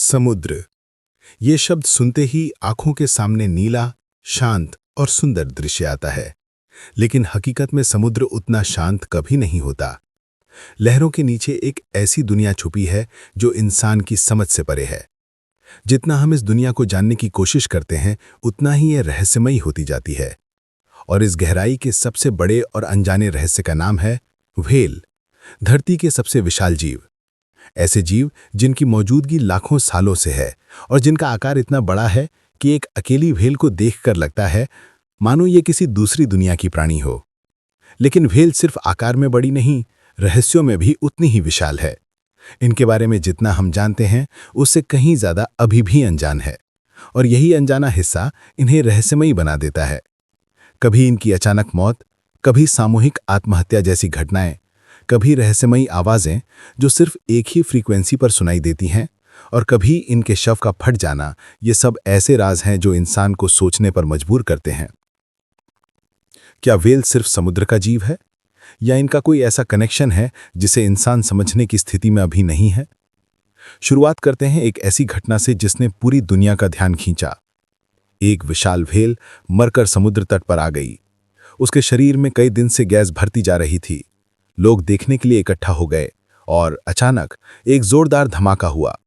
समुद्र। ये शब्द सुनते ही आंखों के सामने नीला, शांत और सुंदर दृश्य आता है। लेकिन हकीकत में समुद्र उतना शांत कभी नहीं होता। लहरों के नीचे एक ऐसी दुनिया छुपी है जो इंसान की समझ से परे है। जितना हम इस दुनिया को जानने की कोशिश करते हैं, उतना ही यह रहस्यमयी होती जाती है। और इस गहराई के सबसे बड़े और अनजाने रहस्य का नाम है व्हेल, धरती के सबसे विशाल जीव। ऐसे जीव जिनकी मौजूदगी लाखों सालों से है और जिनका आकार इतना बड़ा है कि एक अकेली व्हेल को देखकर लगता है मानो ये किसी दूसरी दुनिया की प्राणी हो। लेकिन व्हेल सिर्फ आकार में बड़ी नहीं, रहस्यों में भी उतनी ही विशाल है। इनके बारे में जितना हम जानते हैं, उससे कहीं ज्यादा अभी भी अनजान है। और यही अनजाना हिस्सा इन्हें रहस्यमयी बना देता है। कभी इनकी अचानक मौत, कभी सामूहिक आत्महत्या जैसी घटनाएं, कभी रहस्यमयी आवाजें जो सिर्फ एक ही फ्रीक्वेंसी पर सुनाई देती हैं, और कभी इनके शव का फट जाना। ये सब ऐसे राज हैं जो इंसान को सोचने पर मजबूर करते हैं। क्या व्हेल सिर्फ समुद्र का जीव है, या इनका कोई ऐसा कनेक्शन है जिसे इंसान समझने की स्थिति में अभी नहीं है? शुरुआत करते हैं एक ऐसी घटना से जिसने पूरी दुनिया का ध्यान खींचा। एक विशाल व्हेल मरकर समुद्र तट पर आ गई। उसके शरीर में कई दिन से गैस भरती जा रही थी। लोग देखने के लिए इकट्ठा हो गए और अचानक एक जोरदार धमाका हुआ।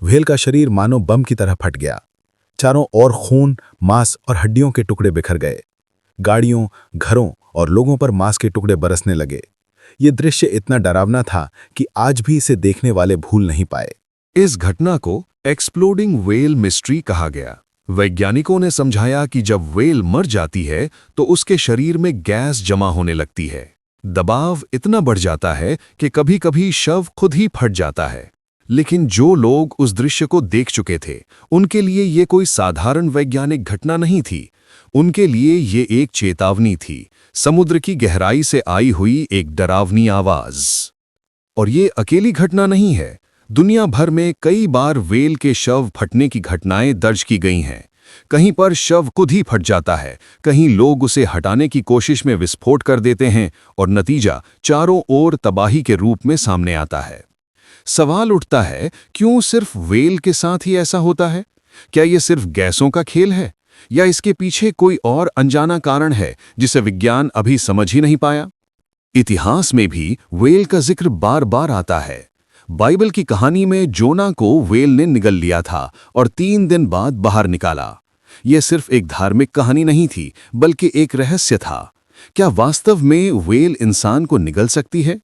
व्हेल का शरीर मानो बम की तरह फट गया। चारों ओर खून, मांस और हड्डियों के टुकड़े बिखर गए। गाड़ियों, घरों और लोगों पर मांस के टुकड़े बरसने लगे। ये दृश्य इतना डरावना था कि आज भी इसे देखने वाले भूल नहीं पाए। इस घटना को एक्सप्लोडिंग व्हेल मिस्ट्री कहा गया। वैज्ञानिकों ने समझाया कि जब व्हेल मर जाती है तो उसके शरीर में गैस जमा होने लगती है। दबाव इतना बढ़ जाता है कि कभी-कभी शव खुद ही फट जाता है। लेकिन जो लोग उस दृश्य को देख चुके थे, उनके लिए ये कोई साधारण वैज्ञानिक घटना नहीं थी। उनके लिए ये एक चेतावनी थी, समुद्र की गहराई से आई हुई एक डरावनी आवाज। और ये अकेली घटना नहीं है। दुनिया भर में कई बार व्हेल के शव फटने की घटनाएं दर्ज की गई हैं। कहीं पर शव खुद ही फट जाता है, कहीं लोग उसे हटाने की कोशिश में विस्फोट कर देते हैं और नतीजा चारों ओर तबाही के रूप में सामने आता है। सवाल उठता है, क्यों सिर्फ व्हेल के साथ ही ऐसा होता है? क्या यह सिर्फ गैसों का खेल है, या इसके पीछे कोई और अनजाना कारण है जिसे विज्ञान अभी समझ ही नहीं पाया? इतिहास में भी व्हेल का जिक्र बार बार आता है। बाइबल की कहानी में जोना को व्हेल ने निगल लिया था और 3 दिन बाद बाहर निकाला। यह सिर्फ एक धार्मिक कहानी नहीं थी, बल्कि एक रहस्य था। क्या वास्तव में व्हेल इंसान को निगल सकती है?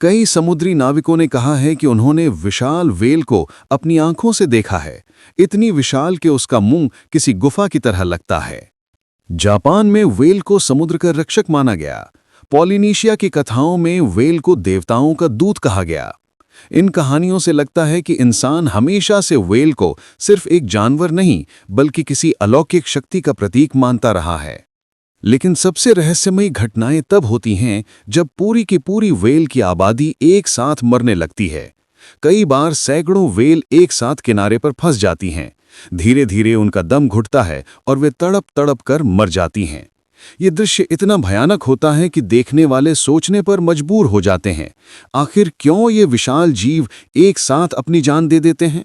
कई समुद्री नाविकों ने कहा है कि उन्होंने विशाल व्हेल को अपनी आंखों से देखा है, इतनी विशाल कि उसका मुंह किसी गुफा की तरह लगता है। जापान में व्हेल को समुद्र का रक्षक माना गया। पॉलिनेशिया की कथाओं में व्हेल को देवताओं का दूत कहा गया। इन कहानियों से लगता है कि इंसान हमेशा से व्हेल को सिर्फ एक जानवर नहीं, बल्कि किसी अलौकिक शक्ति का प्रतीक मानता रहा है। लेकिन सबसे रहस्यमयी घटनाएं तब होती हैं जब पूरी की पूरी व्हेल की आबादी एक साथ मरने लगती है। कई बार सैकड़ों व्हेल एक साथ किनारे पर फंस जाती हैं। धीरे धीरे उनका दम घुटता है और वे तड़प तड़प कर मर जाती हैं। ये दृश्य इतना भयानक होता है कि देखने वाले सोचने पर मजबूर हो जाते हैं, आखिर क्यों ये विशाल जीव एक साथ अपनी जान दे देते हैं?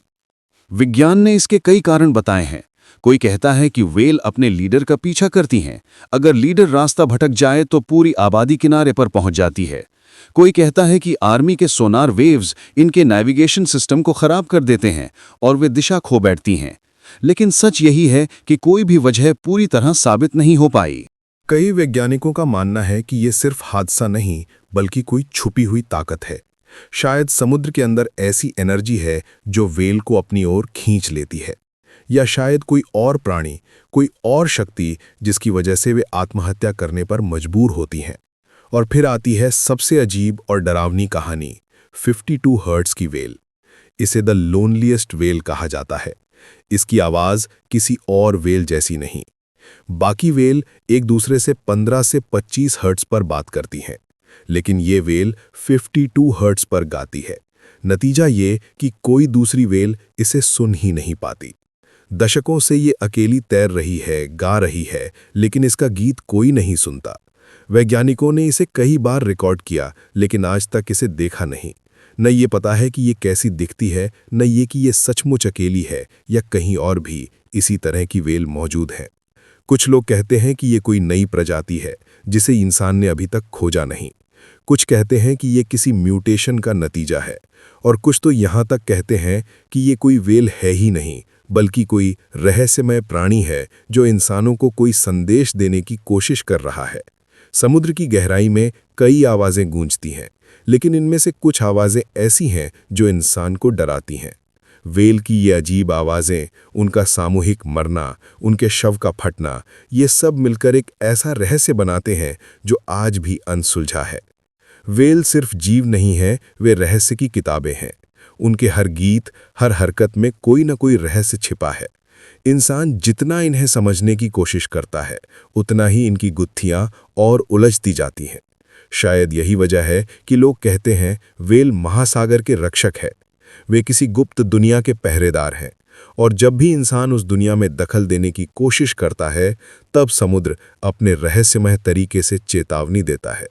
विज्ञान ने इसके कई कारण बताए हैं। कोई कहता है कि व्हेल अपने लीडर का पीछा करती हैं। अगर लीडर रास्ता भटक जाए तो पूरी आबादी किनारे पर पहुंच जाती है। कोई कहता है कि आर्मी के सोनार वेव्स इनके नेविगेशन सिस्टम को खराब कर देते हैं और वे दिशा खो बैठती हैं। लेकिन सच यही है कि कोई भी वजह पूरी तरह साबित नहीं हो पाई। कई वैज्ञानिकों का मानना है कि ये सिर्फ हादसा नहीं, बल्कि कोई छुपी हुई ताकत है। शायद समुद्र के अंदर ऐसी एनर्जी है जो व्हेल को अपनी ओर खींच लेती है, या शायद कोई और प्राणी, कोई और शक्ति जिसकी वजह से वे आत्महत्या करने पर मजबूर होती हैं। और फिर आती है सबसे अजीब और डरावनी कहानी, 52 हर्ट्ज की व्हेल। इसे द लोनलीएस्ट व्हेल कहा जाता है। इसकी आवाज किसी और व्हेल जैसी नहीं। बाकी व्हेल एक दूसरे से 15 से 25 हर्ट्ज पर बात करती हैं, लेकिन ये व्हेल 52 हर्ट्ज पर गाती है। नतीजा ये कि कोई दूसरी व्हेल इसे सुन ही नहीं पाती। दशकों से ये अकेली तैर रही है, गा रही है, लेकिन इसका गीत कोई नहीं सुनता। वैज्ञानिकों ने इसे कई बार रिकॉर्ड किया, लेकिन आज तक इसे देखा नहीं। न ये पता है कि ये कैसी दिखती है, न ये कि ये सचमुच अकेली है या कहीं और भी इसी तरह की व्हेल मौजूद है। कुछ लोग कहते हैं कि ये कोई नई प्रजाति है जिसे इंसान ने अभी तक खोजा नहीं। कुछ कहते हैं कि ये किसी म्यूटेशन का नतीजा है, और कुछ तो यहाँ तक कहते हैं कि ये कोई व्हेल है ही नहीं, बल्कि कोई रहस्यमय प्राणी है जो इंसानों को कोई संदेश देने की कोशिश कर रहा है। समुद्र की गहराई में कई आवाज़ें गूंजती हैं, लेकिन इनमें से कुछ आवाज़ें ऐसी हैं जो इंसान को डराती हैं। व्हेल की ये अजीब आवाज़ें, उनका सामूहिक मरना, उनके शव का फटना, ये सब मिलकर एक ऐसा रहस्य बनाते हैं जो आज भी अनसुलझा है। व्हेल सिर्फ जीव नहीं है, वे रहस्य की किताबें हैं। उनके हर गीत, हर हरकत में कोई न कोई रहस्य छिपा है। इंसान जितना इन्हें समझने की कोशिश करता है, उतना ही इनकी गुत्थियां और उलझती जाती हैं। शायद यही वजह है कि लोग कहते हैं व्हेल महासागर के रक्षक है। वे किसी गुप्त दुनिया के पहरेदार हैं, और जब भी इंसान उस दुनिया में दखल देने की कोशिश करता है, तब समुद्र अपने रहस्यमय तरीके से चेतावनी देता है।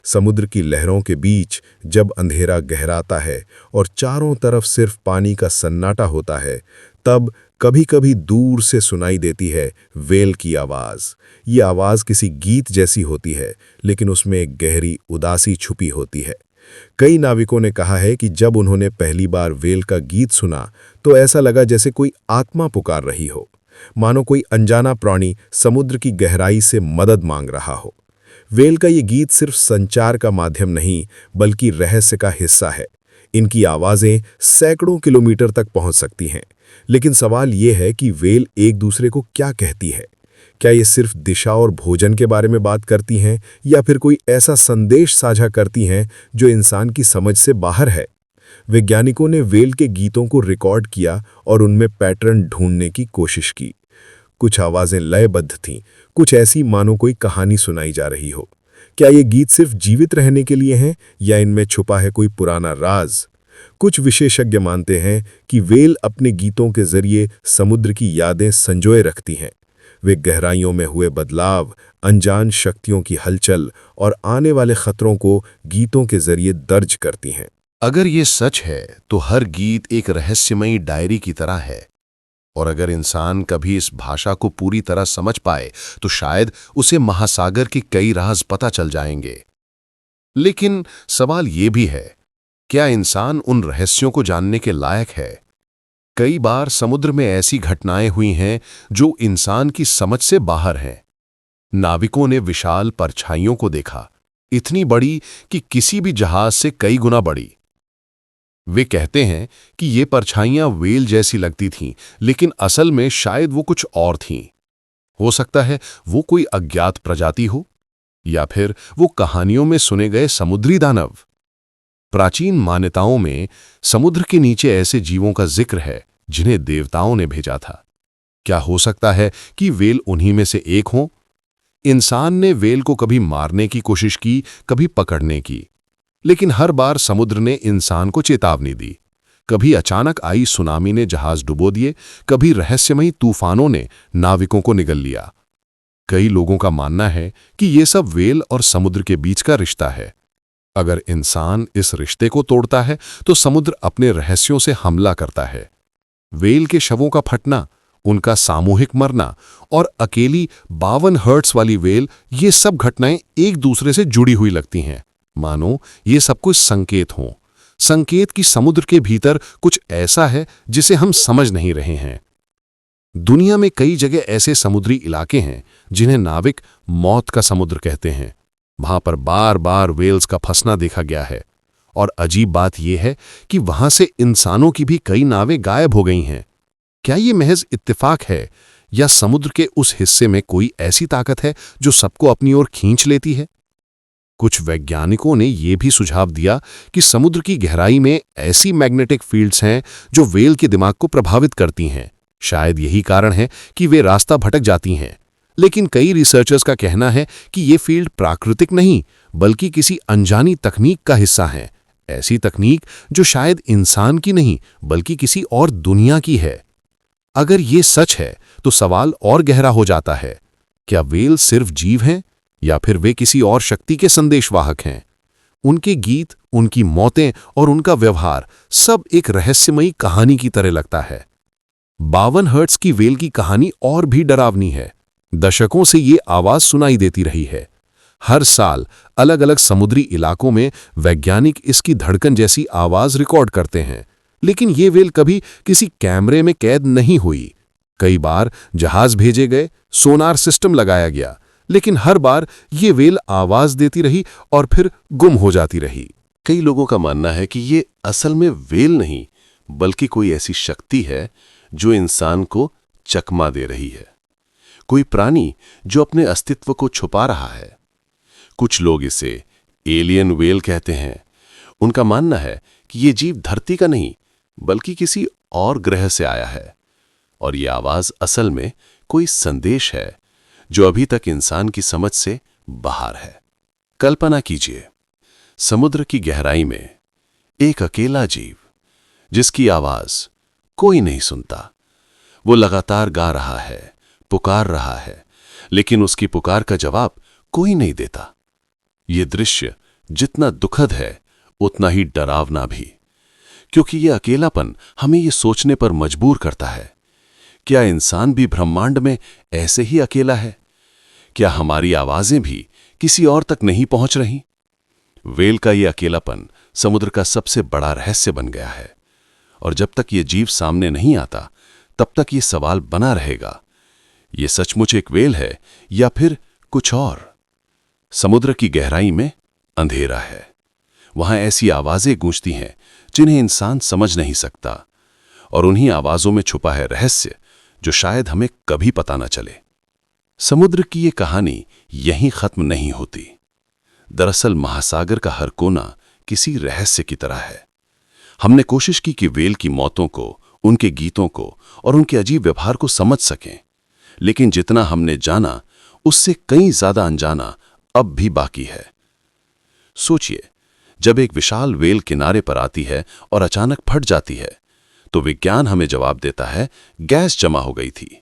समुद्र की लहरों के बीच जब अंधेरा गहराता है और चारों तरफ सिर्फ पानी का सन्नाटा होता है, तब कभी-कभी दूर से सुनाई देती है व्हेल की आवाज़। ये आवाज़ किसी गीत जैसी होती है, लेकिन उसमें एक गहरी उदासी छुपी होती है। कई नाविकों ने कहा है कि जब उन्होंने पहली बार व्हेल का गीत सुना, तो ऐसा लगा जैसे कोई आत्मा पुकार रही हो, मानो कोई अनजाना प्राणी समुद्र की गहराई से मदद मांग रहा हो। व्हेल का ये गीत सिर्फ संचार का माध्यम नहीं, बल्कि रहस्य का हिस्सा है। इनकी आवाज़ें सैकड़ों किलोमीटर तक पहुंच सकती हैं, लेकिन सवाल ये है कि व्हेल एक दूसरे को क्या कहती है। क्या ये सिर्फ दिशा और भोजन के बारे में बात करती हैं, या फिर कोई ऐसा संदेश साझा करती हैं जो इंसान की समझ से बाहर है? वैज्ञानिकों ने व्हेल के गीतों को रिकॉर्ड किया और उनमें पैटर्न ढूंढने की कोशिश की। कुछ आवाज़ें लयबद्ध थीं, कुछ ऐसी मानो कोई कहानी सुनाई जा रही हो। क्या ये गीत सिर्फ जीवित रहने के लिए हैं, या इनमें छुपा है कोई पुराना राज? कुछ विशेषज्ञ मानते हैं कि व्हेल अपने गीतों के जरिए समुद्र की यादें संजोए रखती हैं। वे गहराइयों में हुए बदलाव, अनजान शक्तियों की हलचल और आने वाले खतरों को गीतों के जरिए दर्ज करती हैं। अगर ये सच है तो हर गीत एक रहस्यमयी डायरी की तरह है, और अगर इंसान कभी इस भाषा को पूरी तरह समझ पाए तो शायद उसे महासागर के कई राज पता चल जाएंगे। लेकिन सवाल ये भी है, क्या इंसान उन रहस्यों को जानने के लायक है? कई बार समुद्र में ऐसी घटनाएं हुई हैं जो इंसान की समझ से बाहर हैं। नाविकों ने विशाल परछाइयों को देखा, इतनी बड़ी कि किसी भी जहाज से कई गुना बड़ी। वे कहते हैं कि ये परछाइयां व्हेल जैसी लगती थीं, लेकिन असल में शायद वो कुछ और थीं। हो सकता है वो कोई अज्ञात प्रजाति हो, या फिर वो कहानियों में सुने गए समुद्री दानव। प्राचीन मान्यताओं में समुद्र के नीचे ऐसे जीवों का जिक्र है जिन्हें देवताओं ने भेजा था। क्या हो सकता है कि व्हेल उन्हीं में से एक हो? इंसान ने व्हेल को कभी मारने की कोशिश की, कभी पकड़ने की, लेकिन हर बार समुद्र ने इंसान को चेतावनी दी। कभी अचानक आई सुनामी ने जहाज डुबो दिए, कभी रहस्यमयी तूफानों ने नाविकों को निगल लिया। कई लोगों का मानना है कि ये सब व्हेल और समुद्र के बीच का रिश्ता है। अगर इंसान इस रिश्ते को तोड़ता है तो समुद्र अपने रहस्यों से हमला करता है। व्हेल के शवों का फटना, उनका सामूहिक मरना और अकेली 52 हर्ट्ज वाली व्हेल, ये सब घटनाएं एक दूसरे से जुड़ी हुई लगती हैं, मानो ये सब कुछ संकेत हों। संकेत कि समुद्र के भीतर कुछ ऐसा है जिसे हम समझ नहीं रहे हैं। दुनिया में कई जगह ऐसे समुद्री इलाके हैं जिन्हें नाविक मौत का समुद्र कहते हैं। वहां पर बार बार व्हेल्स का फंसना देखा गया है, और अजीब बात यह है कि वहां से इंसानों की भी कई नावें गायब हो गई हैं। क्या ये महज इत्तेफाक है, या समुद्र के उस हिस्से में कोई ऐसी ताकत है जो सबको अपनी ओर खींच लेती है? कुछ वैज्ञानिकों ने यह भी सुझाव दिया कि समुद्र की गहराई में ऐसी मैग्नेटिक फील्ड्स हैं जो व्हेल के दिमाग को प्रभावित करती हैं। शायद यही कारण है कि वे रास्ता भटक जाती हैं। लेकिन कई रिसर्चर्स का कहना है कि ये फील्ड प्राकृतिक नहीं, बल्कि किसी अनजानी तकनीक का हिस्सा है। ऐसी तकनीक जो शायद इंसान की नहीं, बल्कि किसी और दुनिया की है। अगर ये सच है तो सवाल और गहरा हो जाता है, क्या व्हेल सिर्फ जीव हैं, या फिर वे किसी और शक्ति के संदेशवाहक हैं? उनके गीत, उनकी मौतें और उनका व्यवहार सब एक रहस्यमयी कहानी की तरह लगता है। 52 हर्ट्ज की व्हेल की कहानी और भी डरावनी है। दशकों से ये आवाज सुनाई देती रही है। हर साल अलग अलग समुद्री इलाकों में वैज्ञानिक इसकी धड़कन जैसी आवाज रिकॉर्ड करते हैं, लेकिन ये व्हेल कभी किसी कैमरे में कैद नहीं हुई। कई बार जहाज भेजे गए, सोनार सिस्टम लगाया गया, लेकिन हर बार ये व्हेल आवाज देती रही और फिर गुम हो जाती रही। कई लोगों का मानना है कि ये असल में व्हेल नहीं, बल्कि कोई ऐसी शक्ति है जो इंसान को चकमा दे रही है, कोई प्राणी जो अपने अस्तित्व को छुपा रहा है। कुछ लोग इसे एलियन व्हेल कहते हैं। उनका मानना है कि ये जीव धरती का नहीं, बल्कि किसी और ग्रह से आया है, और ये आवाज असल में कोई संदेश है जो अभी तक इंसान की समझ से बाहर है। कल्पना कीजिए, समुद्र की गहराई में एक अकेला जीव जिसकी आवाज कोई नहीं सुनता। वो लगातार गा रहा है, पुकार रहा है, लेकिन उसकी पुकार का जवाब कोई नहीं देता। ये दृश्य जितना दुखद है, उतना ही डरावना भी, क्योंकि ये अकेलापन हमें ये सोचने पर मजबूर करता है, क्या इंसान भी ब्रह्मांड में ऐसे ही अकेला है? क्या हमारी आवाजें भी किसी और तक नहीं पहुंच रही? व्हेल का ये अकेलापन समुद्र का सबसे बड़ा रहस्य बन गया है, और जब तक ये जीव सामने नहीं आता, तब तक ये सवाल बना रहेगा, ये सचमुच एक व्हेल है या फिर कुछ और? समुद्र की गहराई में अंधेरा है। वहां ऐसी आवाजें गूंजती हैं जिन्हें इंसान समझ नहीं सकता, और उन्हीं आवाजों में छुपा है रहस्य जो शायद हमें कभी पता न चले। समुद्र की ये कहानी यहीं खत्म नहीं होती। दरअसल महासागर का हर कोना किसी रहस्य की तरह है। हमने कोशिश की कि व्हेल की मौतों को, उनके गीतों को और उनके अजीब व्यवहार को समझ सकें, लेकिन जितना हमने जाना उससे कई ज्यादा अनजाना अब भी बाकी है। सोचिए, जब एक विशाल व्हेल किनारे पर आती है और अचानक फट जाती है, तो विज्ञान हमें जवाब देता है गैस जमा हो गई थी।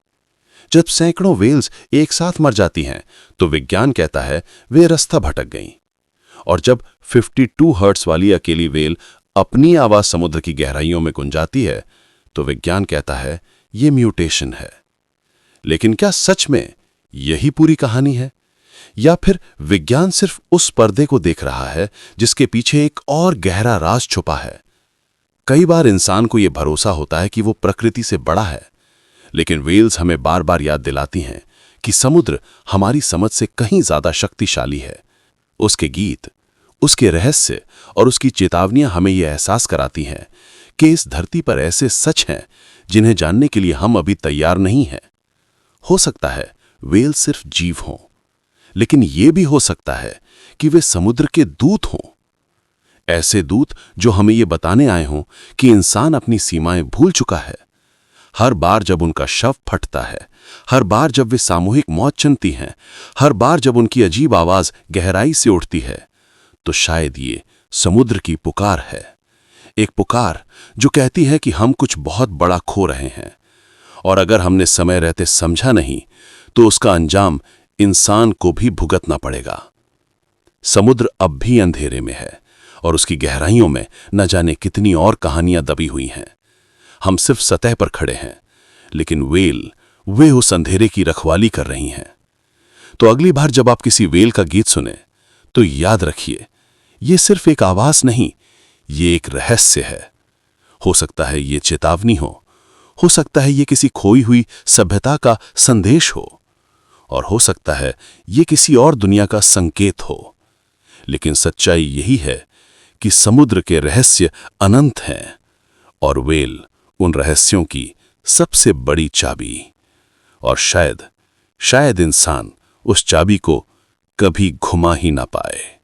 जब सैकड़ों व्हेल्स एक साथ मर जाती हैं, तो विज्ञान कहता है वे रास्ता भटक गईं। और जब 52 हर्ट्ज वाली अकेली व्हेल अपनी आवाज समुद्र की गहराइयों में गुंजाती है, तो विज्ञान कहता है ये म्यूटेशन है। लेकिन क्या सच में यही पूरी कहानी है, या फिर विज्ञान सिर्फ उस पर्दे को देख रहा है जिसके पीछे एक और गहरा राज छुपा है? कई बार इंसान को यह भरोसा होता है कि वो प्रकृति से बड़ा है, लेकिन व्हेल्स हमें बार बार याद दिलाती हैं कि समुद्र हमारी समझ से कहीं ज्यादा शक्तिशाली है। उसके गीत, उसके रहस्य और उसकी चेतावनियां हमें यह एहसास कराती हैं कि इस धरती पर ऐसे सच हैं जिन्हें जानने के लिए हम अभी तैयार नहीं हैं। हो सकता है व्हेल सिर्फ जीव हों, लेकिन यह भी हो सकता है कि वे समुद्र के दूत हों, ऐसे दूत जो हमें यह बताने आए हों कि इंसान अपनी सीमाएं भूल चुका है। हर बार जब उनका शव फटता है, हर बार जब वे सामूहिक मौत चुनती हैं, हर बार जब उनकी अजीब आवाज गहराई से उठती है, तो शायद ये समुद्र की पुकार है। एक पुकार जो कहती है कि हम कुछ बहुत बड़ा खो रहे हैं, और अगर हमने समय रहते समझा नहीं, तो उसका अंजाम इंसान को भी भुगतना पड़ेगा। समुद्र अब भी अंधेरे में है, और उसकी गहराइयों में न जाने कितनी और कहानियां दबी हुई हैं। हम सिर्फ सतह पर खड़े हैं, लेकिन व्हेल वे उस अंधेरे की रखवाली कर रही हैं। तो अगली बार जब आप किसी व्हेल का गीत सुने, तो याद रखिए, ये सिर्फ एक आवाज नहीं, ये एक रहस्य है। हो सकता है ये चेतावनी हो सकता है ये किसी खोई हुई सभ्यता का संदेश हो, और हो सकता है ये किसी और दुनिया का संकेत हो। लेकिन सच्चाई यही है कि समुद्र के रहस्य अनंत हैं, और व्हेल उन रहस्यों की सबसे बड़ी चाबी। और शायद इंसान उस चाबी को कभी घुमा ही ना पाए।